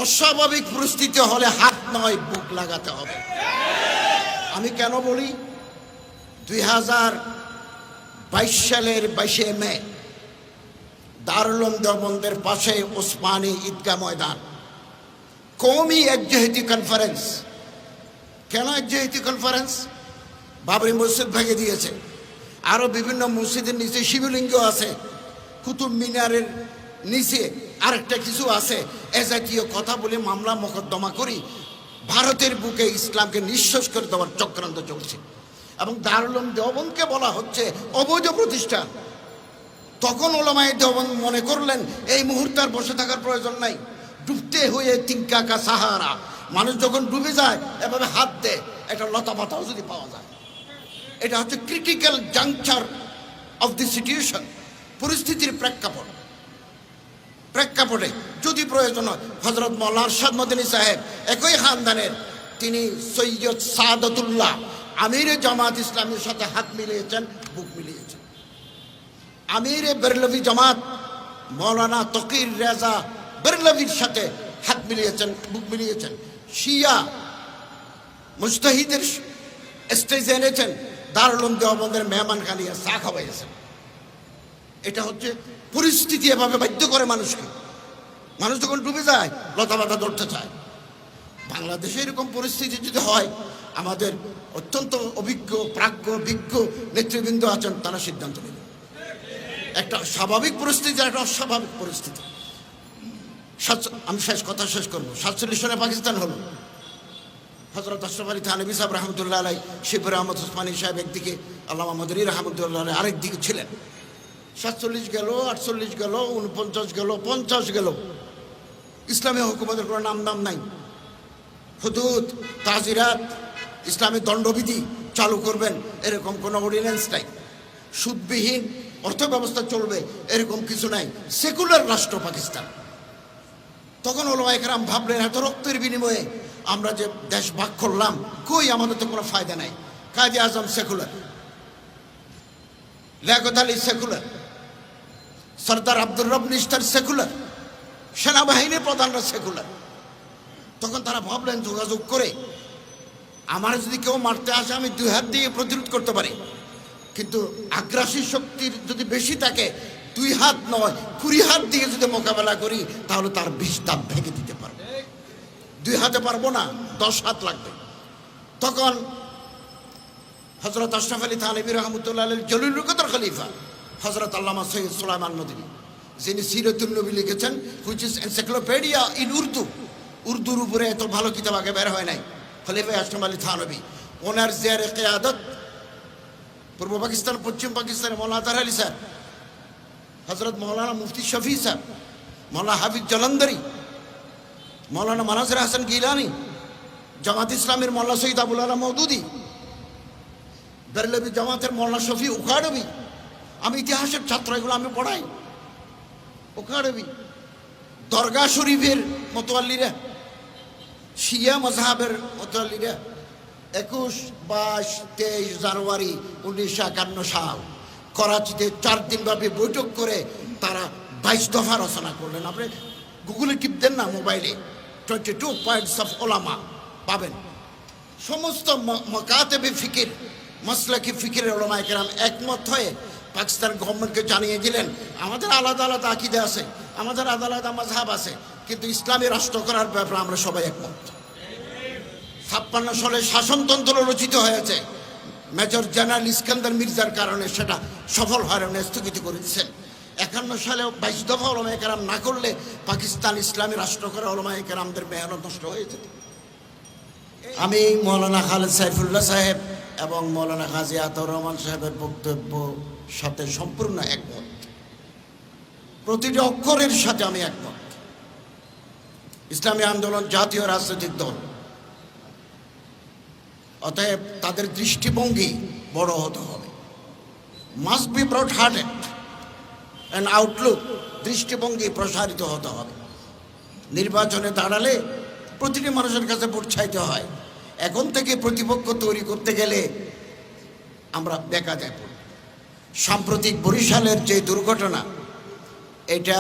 অস্বাভাবিক পরিস্থিতি হলে হাত নয় বুক লাগাতে হবে। আমি কেন বলি, 2022 সালের 22 মে দারুল উলুম দেওবন্দের পাশে ওসমানী ঈদগাহ ময়দান কওমি একজেহেতি কনফারেন্স। কেন একজেহেতি কনফারেন্স? বাবরি মসজিদ ভেঙে দিয়েছে, আরো বিভিন্ন মসজিদের নিচে শিবলিঙ্গ আছে, কুতুব মিনারের নিচে আরেকটা কিছু আছে, এ জাতীয় কথা বলে মামলা মোকদ্দমা করি ভারতের বুকে ইসলামকে নিঃশেষ করে দেওয়ার চক্রান্ত চলছে। এবং দারুল উলুম দেওবন্দকে বলা হচ্ছে অবৈধ প্রতিষ্ঠান। তখন ওলামায়ে দেওবন্দ মনে করলেন এই মুহূর্তে আর বসে থাকার প্রয়োজন নাই, ডুবতে হয়ে তিনকা কা সাহারা। মানুষ যখন ডুবে যায় এভাবে হাত দেয়, একটা লতা পাতাও যদি পাওয়া যায়, এটা হচ্ছে critical juncture of the situation, পরিস্থিতির প্রেক্ষাপটে যদি প্রয়োজন হয়। হযরত মাওলানা আরশাদ মদনী সাহেব একই খানদানের, তিনি সৈয়দ সাদাতুল্লাহ আমিরে জামাত ইসলামের সাথে হাত মিলিয়েছেন, বুক মিলিয়েছেন। আমিরে বেরলভি জামাত মৌলানা তকির রেজা বেরলভির সাথে হাত মিলিয়েছেন, বুক মিলিয়েছেন। শিয়া মুজতাহিদের স্টেজে এনেছেন, দারুল উলুম দেওবন্দের মেহমান খানিয়া চা খাওয়াইয়েছেন। এটা হচ্ছে পরিস্থিতি, এভাবে বাধ্য করে মানুষকে। মানুষ যখন ডুবে যায় লতা পাতা ধরতে চায়। বাংলাদেশে এরকম পরিস্থিতি যদি হয়, আমাদের অত্যন্ত অভিজ্ঞ বিজ্ঞ নেতৃবৃন্দ আছেন, তারা সিদ্ধান্ত নেবেন। একটা স্বাভাবিক পরিস্থিতি, একটা অস্বাভাবিক পরিস্থিতি। আমি কথা শেষ করবো। 47 সনে পাকিস্তান হলো। হযরত আশরাফ আলী থানভী সাহেব রহমতুল্লাহ আলাই, শিবর আহমদ ওসমানী সাহেব একদিকে, আল্লামা মদনী রহমতুল্লাহ আলাই আরেক দিকে ছিলেন। 47 গেল, 48 গেল, 49 গেল, 50 গেল, ইসলামী হুকুমতের কোনো নাম নাই। হুদুদ, তাজিরাত, ইসলামী দণ্ডবিধি চালু করবেন এরকম কোনো অর্ডিন্যান্স নাই। সুদবিহীন অর্থ ব্যবস্থা চলবে এরকম কিছু নাই। সেকুলার রাষ্ট্র পাকিস্তান। তখন ওলামায়ে কেরাম ভাবলেন এত রক্তের বিনিময়ে আমরা যে দেশ ভাগ করলাম, কই আমাদের তো কোনো ফায়দা নাই। কাজী আজম সেকুলার, লিয়াকত আলী সেকুলার, সরদার আব্দুর রব নিস্তার সেকুলার, সেনাবাহিনীর প্রধানরা সেকুলার। তখন তারা ভাবলেন যোগাযোগ করে আমার যদি কেউ মারতে আসে আমি 2 হাত দিয়ে প্রতিরোধ করতে পারি, কিন্তু আগ্রাসী শক্তির যদি বেশি থাকে 2 হাত নয় 20 হাত দিয়ে যদি মোকাবেলা করি তাহলে তার 20 দাঁত ভেঙে দিতে পারবো। 2 হাতে পারবো না, 10 হাত লাগবে। তখন হযরত আশরাফ আলী থানভী রহমতুল্লাহ আলাইহির জলিলুল কদর খলিফা হযরত আল্লামা সৈয়দ সুলাইমান মদনী, যিনি সিরাতুন নবী লিখেছেন, which is encyclopaedia in Urdu. উর্দুর উপরে এত ভালো কিতাব আগে বের হয় নাই। খলিফা আশরাফ আলী থানভী, ওনার জিয়ারে কিয়াদত পূর্ব পাকিস্তান, পশ্চিম পাকিস্তানে মৌলানা তার আলী সাহেব, হযরত মৌলানা মুফতি শফি সাহেব, মৌলানা হাফিজ জলন্দরি, মৌলানা মানাজির হাসান গিলানি, জামাত ইসলামের মৌলানা সৈয়দ আবুল আলা মওদুদি, বেরলভি জামাতের মৌলানা শফি উখাড়বি। আমি ইতিহাসের ছাত্র, এগুলো আমি পড়াই। উখাড়বি, দরগা শরীফের মোতোয়াল্লিরা, শিয়া মযহাবের মোতোয়াল্লিরা 21, 22, 23 জানুয়ারি 1951 সাল করাচিতে 4 দিনব্যাপী বৈঠক করে তারা 22 দফা রচনা করলেন। আপনি গুগলে টিপ দেন না মোবাইলে, 22 পয়েন্টস অফ ওলামা পাবেন। সমস্ত মাকাতেবে ফিকির, মাসলাকি ফিকিরের ওলামায়ে কেরাম একমত হয়ে পাকিস্তান গভর্নমেন্টকে জানিয়ে দিলেন আমাদের আলাদা আলাদা আকীদা আছে, আমাদের আলাদা আলাদা মাযহাব আছে, কিন্তু ইসলামী রাষ্ট্র করার ব্যাপারে আমরা সবাই একমত। 56 সালে শাসনতন্ত্র রচিত হয়েছে, মেজর জেনারেল ইস্কান্দার মির্জার কারণে সেটা সফল হয় না, স্থগিত করে দিচ্ছেন। 51 সালে 22 দফা ওলামায়ে কেরাম না করলে পাকিস্তান ইসলামী রাষ্ট্র করা ওলামায়ে কেরামদের মেহনত নষ্ট হয়ে যেত। আমি মৌলানা খালেদ সাইফুল্লাহ সাহেব এবং মৌলানা গাজী আতাউর রহমান সাহেবের বক্তব্য সাথে সম্পূর্ণ একমত, প্রতিটি অক্ষরের সাথে আমি একমত। ইসলামী আন্দোলন জাতীয় রাজনৈতিক দল, অতএব তাদের দৃষ্টিভঙ্গি বড় হতে হবে। Must be broad hearted and outlook, দৃষ্টিভঙ্গি প্রসারিত হতে হবে। নির্বাচনে দাঁড়ালে প্রতিটি মানুষের কাছে ভোট চাইতে হয়। এখন থেকে প্রতিপক্ষ তৈরি করতে গেলে আমরা বেকায়দায় পড়ব। সাম্প্রতিক বরিশালের যে দুর্ঘটনা, এটা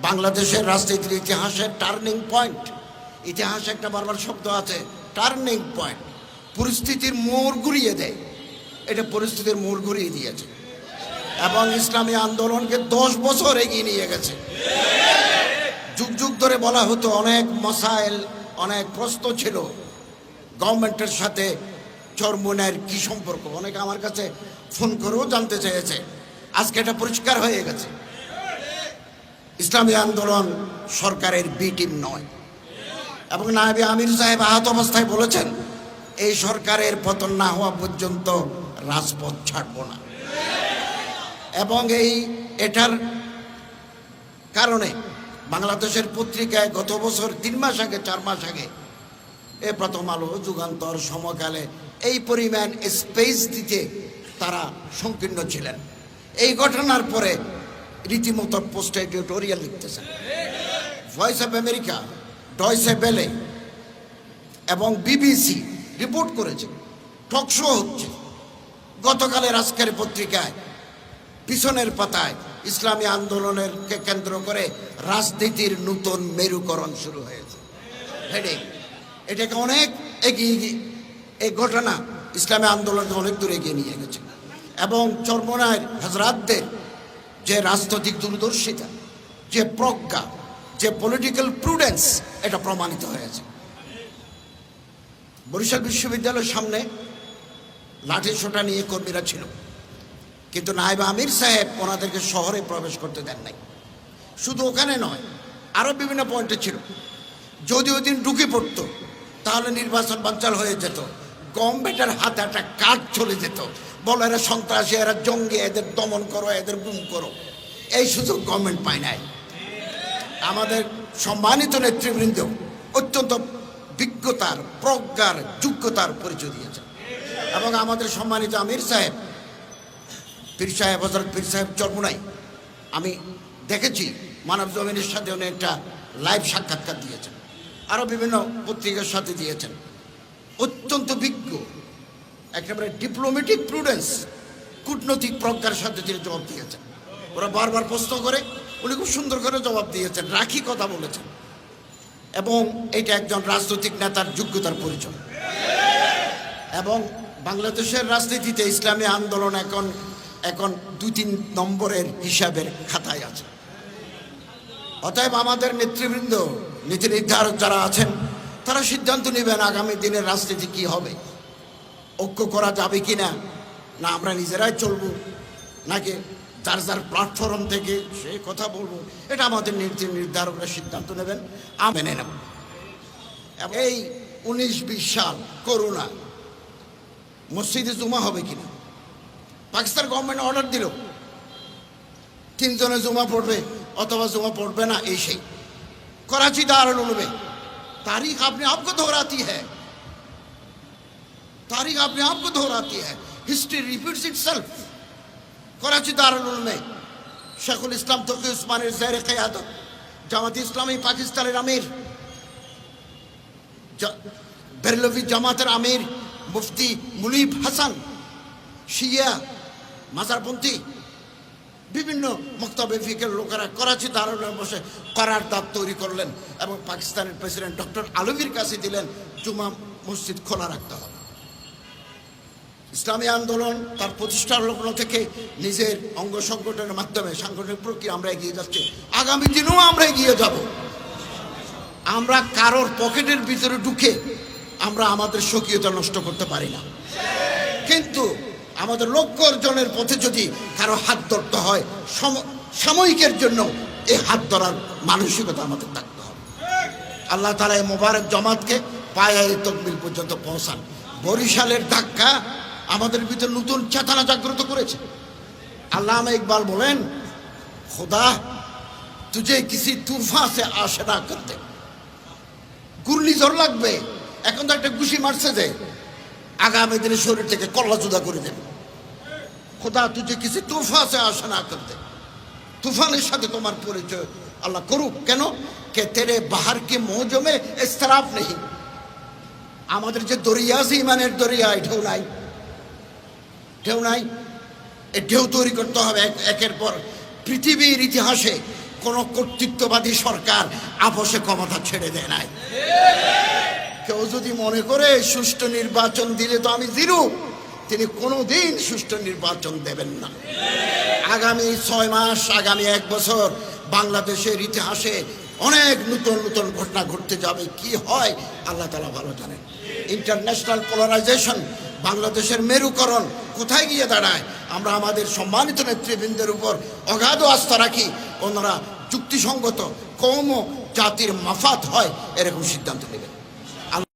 বাংলাদেশের রাজনীতির ইতিহাসের টার্নিং পয়েন্ট। ইতিহাসে একটা বারবার শব্দ আছে, টার্নিং পয়েন্ট। পরিস্থিতির মোড় ঘুরিয়ে দেয়, এটা পরিস্থিতির মোড় ঘুরিয়ে দিয়েছে এবং ইসলামী আন্দোলনকে 10 বছর এগিয়ে নিয়ে গেছে। যুগ যুগ ধরে বলা হতো, অনেক মাসাইল, অনেক প্রশ্ন ছিল গভর্নমেন্টের সাথে চরমোনাইয়ের কি সম্পর্ক। অনেকে আমার কাছে ফোন করেও জানতে চেয়েছে। আজকে এটা পরিষ্কার হয়ে গেছে, ইসলামী আন্দোলন সরকারের বি টিম নয়। এবং নায়েবে আমির সাহেব আহত অবস্থায় বলেছেন, এই সরকারের পতন না হওয়া পর্যন্ত রাজপথ ছাড়ব না। এবং এটার কারণে বাংলাদেশের পত্রিকায় গত বছর 3 মাস আগে, 4 মাস আগে, প্রথম আলো, যুগান্তর, সমকালে এই পরিমাণ স্পেস দিতে তারা সংকীর্ণ ছিলেন। এই ঘটনার পরে রীতিমতো পোস্ট এডিটোরিয়াল লিখতেছেন। Voice of America, Deutsche Welle এবং বিবিসি রিপোর্ট করেছে, টকশো হচ্ছে। গতকালের আজকের পত্রিকায় পিছনের পাতায় ইসলামী আন্দোলনকে কেন্দ্র করে রাজনীতির নতুন মেরুকরণ শুরু হয়েছে, হেডিং। এটাকে অনেক এগিয়ে গিয়ে এই ঘটনা ইসলামী আন্দোলনকে অনেক দূর এগিয়ে নিয়ে গেছে এবং চরমোনাইয়ের হযরতদের যে রাজনৈতিক দূরদর্শিতা, যে প্রজ্ঞা, যে পলিটিক্যাল প্রুডেন্স, এটা প্রমাণিত হয়েছে। বরিশাল বিশ্ববিদ্যালয়ের সামনে লাঠিসোঁটা নিয়ে কর্মীরা ছিল, কিন্তু নায়েবে আমির সাহেব ওনাদেরকে শহরে প্রবেশ করতে দেন নাই। শুধু ওখানে নয়, আরও বিভিন্ন পয়েন্টে ছিল। যদি ওই দিন ঢুকে পড়তো তাহলে নির্বাচন বানচাল হয়ে যেত, গভর্নমেন্টের হাতে একটা কাজ চলে যেত, বলো এরা সন্ত্রাসী, এরা জঙ্গি, এদের দমন করো, এদের গুম করো। এই সুযোগ গভর্নমেন্ট পায় নাই। আমাদের সম্মানিত নেতৃবৃন্দ অত্যন্ত বিজ্ঞতার, প্রজ্ঞার, যোগ্যতার পরিচয় দিয়েছেন এবং আমাদের সম্মানিত আমির সাহেব, পীর সাহেব, হযরত পীর সাহেব চরমোনাই, আমি দেখেছি মানব জমিনের সাথে উনি একটা লাইভ সাক্ষাৎকার দিয়েছেন, আরও বিভিন্ন পত্রিকার সাথে দিয়েছেন। অত্যন্ত বিজ্ঞ, একেবারে ডিপ্লোম্যাটিক প্রুডেন্স, কূটনৈতিক প্রজ্ঞার সাথে তিনি জবাব দিয়েছেন। ওরা বারবার প্রশ্ন করে, উনি খুব সুন্দর করে জবাব দিয়েছেন, রাখি কথা বলেছেন এবং এটা একজন রাজনৈতিক নেতার যোগ্যতার পরিচয়। এবং বাংলাদেশের রাজনীতিতে ইসলামী আন্দোলন এখন 2-3 নম্বরের হিসাবের খাতায় আছে। অতএব আমাদের নেতৃবৃন্দ, নীতি নির্ধারক যারা আছেন, তারা সিদ্ধান্ত নেবেন আগামী দিনের রাজনীতি কি হবে, ঐক্য করা যাবে কি না, না আমরা নিজেরাই চলবো, নাকি যার যার প্ল্যাটফর্ম থেকে সে কথা বলবো, এটা আমাদের নীতি নির্ধারকরা সিদ্ধান্ত নেবেন, আমি মেনে নেব। এই 19-20 সাল করোনা, মসজিদে জুমা হবে কিনা, পাকিস্তান গভর্নমেন্ট অর্ডার দিল 3 জনে জুমা পড়বে অথবা জুমা পড়বে না, এই সেই। कराची दारुल उलूम में तारीख अपने आप को दोहराती है, तारीख अपने आप को दोहराती है, history repeats itself. Karachi Darul Uloom में शेखुल इस्लाम तकी उस्मानी ज़ेर क़यादत जमात इस्लामी पाकिस्तान अमीर, बेरलवी जमात अमीर मुफ्ती मुनीब हसन, शिया माजारपंथी বিভিন্ন মক্তবে ফিকের লোকেরা করাচি দারুলে বসে করারদাদ তৈরি করলেন এবং পাকিস্তানের প্রেসিডেন্ট ডক্টর আলভির কাছে দিলেন জুমা মসজিদ খোলা রাখতে হবে। ইসলামী আন্দোলন তার প্রতিষ্ঠার লগ্ন থেকে নিজের অঙ্গ সংগঠনের মাধ্যমে সাংগঠনিক প্রক্রিয়া আমরা এগিয়ে যাচ্ছি, আগামী দিনেও আমরা এগিয়ে যাব। আমরা কারোর পকেটের ভিতরে ঢুকে আমরা আমাদের স্বকীয়তা নষ্ট করতে পারি না, কিন্তু আমাদের লক্ষ্য অর্জনের পথে যদি কারো হাত ধরতে হয়, সাময়িকের জন্য এই হাত ধরার মানসিকতা আমাদের থাকতে হবে। আল্লাহ তাআলা এই মোবারক জমাতকে পায়ে তকবিল পর্যন্ত পৌঁছান। বরিশালের ধাক্কা আমাদের ভিতরে নতুন চেতনা জাগ্রত করেছে। আল্লামা ইকবাল বলেন, খোদা তুঝে কিসি তুফান সে আশনা করতে। ঘূর্ণিঝড় লাগবে, এখন তো একটা ঘুষি মারছে যে আগামী দিনে শরীর থেকে কল্লা জুদা করে দেবে। খোদা তুঝে কিসি তুফান সে আশনা করতে, তুফানের সাথে তোমার পরিচয় আল্লাহ করুক। কেন? কে তেরে বাহার কে মৌজমে ইস্তরাফ নেই। আমাদের যে দরিয়া আছে ইমানের দরিয়া, ঢেউ নাই, ঢেউ নাই। এই ঢেউ তৈরি করতে হবে একের পর। পৃথিবীর ইতিহাসে কোন কর্তৃত্ববাদী সরকার আপোষে ক্ষমতা ছেড়ে দেয় নাই। কেউ যদি মনে করে সুষ্ঠু নির্বাচন দিলে তো আমি জিরো, তিনি কোনোদিন সুষ্ঠু নির্বাচন দেবেন না। আগামী 6 মাস, আগামী 1 বছর বাংলাদেশের ইতিহাসে অনেক নতুন নতুন ঘটনা ঘটতে যাবে। কি হয় আল্লাহ তাআলা ভালো জানেন। ইন্টারন্যাশনাল পোলারাইজেশন, বাংলাদেশের মেরুকরণ কোথায় গিয়ে দাঁড়ায়, আমরা আমাদের সম্মানিত নেতৃবৃন্দের উপর অগাধ আস্থা রাখি। ওনারা যুক্তিসঙ্গত কওম ও জাতির মাফাত হয় এরকম সিদ্ধান্ত নেবে।